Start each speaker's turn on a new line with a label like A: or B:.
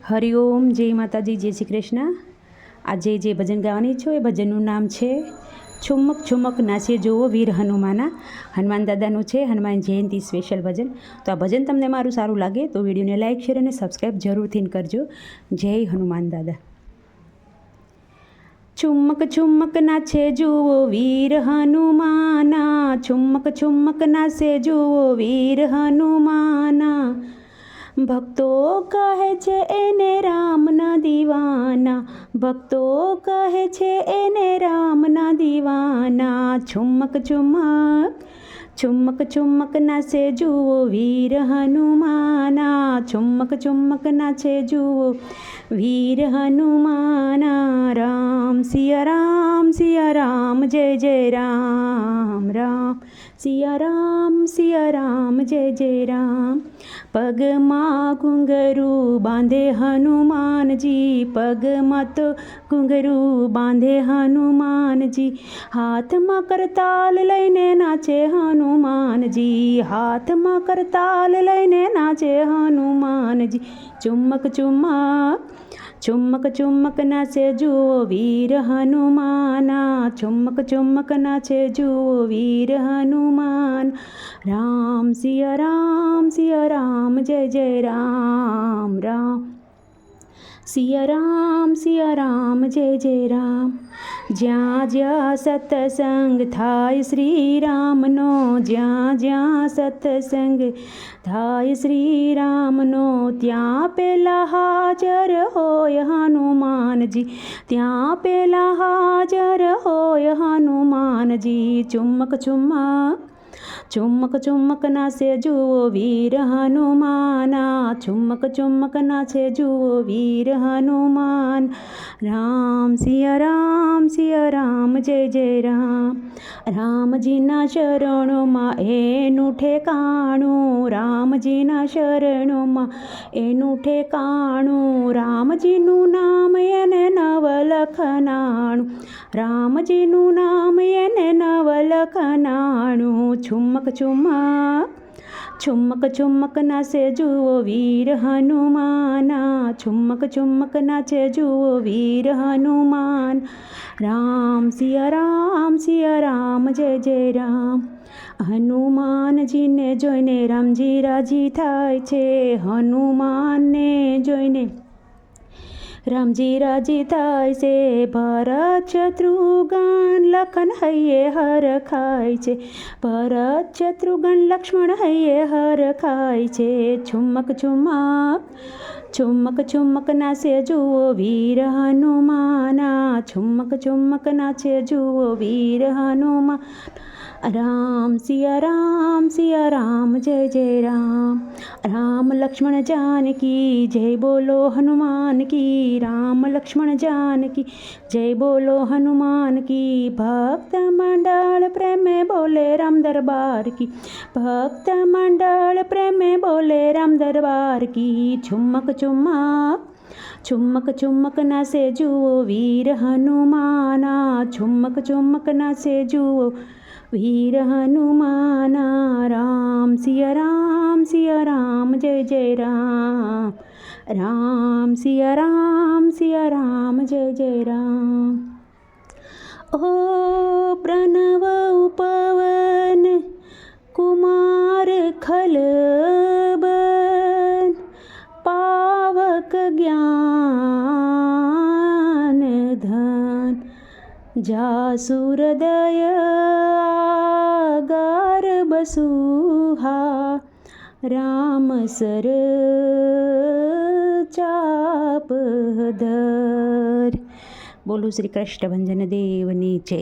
A: હરિઓમ, જય માતાજી, જય શ્રી કૃષ્ણ. આજે જે ભજન ગાવાની છું એ ભજનનું નામ છે છુમક છુમક નાચે જોવો વીર હનુમાના. હનુમાન દાદાનું છે, હનુમાન જયંતિ સ્પેશિયલ ભજન. તો આ ભજન તમને મારું સારું લાગે તો વિડીયોને લાઇક, શેર અને સબસ્ક્રાઈબ જરૂરથી કરજો. જય હનુમાન દાદા. છુમક છુમક નાચે જુઓ વીર હનુમાના, છુમક છુમક નાચે જુઓ વીર હનુમાના. ભક્તો કહે છે એને રામના દીવાના, ભક્તો કહે છે એને રામના દીવાના. છુમક છુમક છુમક છુમક નાચે જુઓ વીર હનુમાના, છુમક છુમક નાચે જુઓ વીર હનુમાના. રામ સિયા રામ, સિયા રામ, જય જય રામ રામ, સિયા રામ, જય જય રામ. પગમાં ઘૂંઘરું બાંધે હનુમાનજી, પગમાં તો ઘૂંઘરું બાંધે હનુમાનજી. હાથમાં કરતાલ લઈને નાચે હનુમાનજી, હાથમાં કરતાલ લઈને નાચે હનુમાનજી. છુમક છુમક છુમક છુમક નાચે જુઓ વીર હનુમાના, છુમક છુમક નાચે જુઓ વીર હનુમાન. રામ સિયા રામ, જય જય રામ રામ, સિયા રામ, જય જય રામ. જ્યાં જ્યાં સત્સંગ થાય શ્રી રામનો, જ્યાં જ્યાં સત્સંગ થાય શ્રી રામનો, ત્યાં પેલા હાજર હોય હનુમાનજી, ત્યાં પેલા હાજર હોય હનુમાનજી. છુમક છુમક છુમક છુમક નાચે જુઓ વીર હનુમાના, છુમક છુમક નાચે જુઓ વીર હનુમાન. રામ સિયા રામ, જય જય રામ. રામજીના શરણોમાં એનું ઠેકાણું, રામજીના શરણોમાં એનું ઠેકાણું. રામજીનું નામ એને નવલખનાણું, રામજીનું નામ એને નવલખનાણું. છુમક છુમક છુમક છુમક નાચે જુઓ વીર હનુમાના, છુમક છુમક નાચે જુઓ વીર હનુમાન. રામ સિયા રામ, જય જય રામ. હનુમાનજીને જોઈને રામજી રાજી થાય છે, હનુમાનને જોઈને રામજી રાજી થાય છે. ભરત શત્રુઘ્ન લખન હૈયે હર ખાય છે, ભરત શત્રુઘ્ન લક્ષ્મણ હૈયે હર ખાય છે. છુમક છુમક છુમક છુમક નાચે જુઓ વીર હનુમાના, છુમક છુમક નાચે જુઓ વીર હનુમાન. રામ સિયા રામ, જય જય રામ. રામ લક્ષ્મણ જાનકી જય બોલો હનુમાન કી, રામ લક્ષ્મણ જાનકી જય બોલો હનુમાન કી. ભક્ત મંડળ પ્રેમે બોલે રામ દરબાર કી, ભક્ત મંડળ પ્રેમે બોલે રામ દરબાર કી. છુમક છુમક છુમક છુમક નાચે જુઓ વીર હનુમાના, છુમક છુમક નાચે જુઓ વીર હનુમાના. રામ સિયા રામ, જય જય રામ, રામ સિયા રામ, જય જય રામ. ઓ પ્રણવ ઉપવન કુમાર ખલબન, પાવક જ્ઞાન ધન, જાસુરદય ગાર બસુહા, રામ સર ચાપ ધર. બોલો શ્રી કૃષ્ણ ભંજન દેવની જય.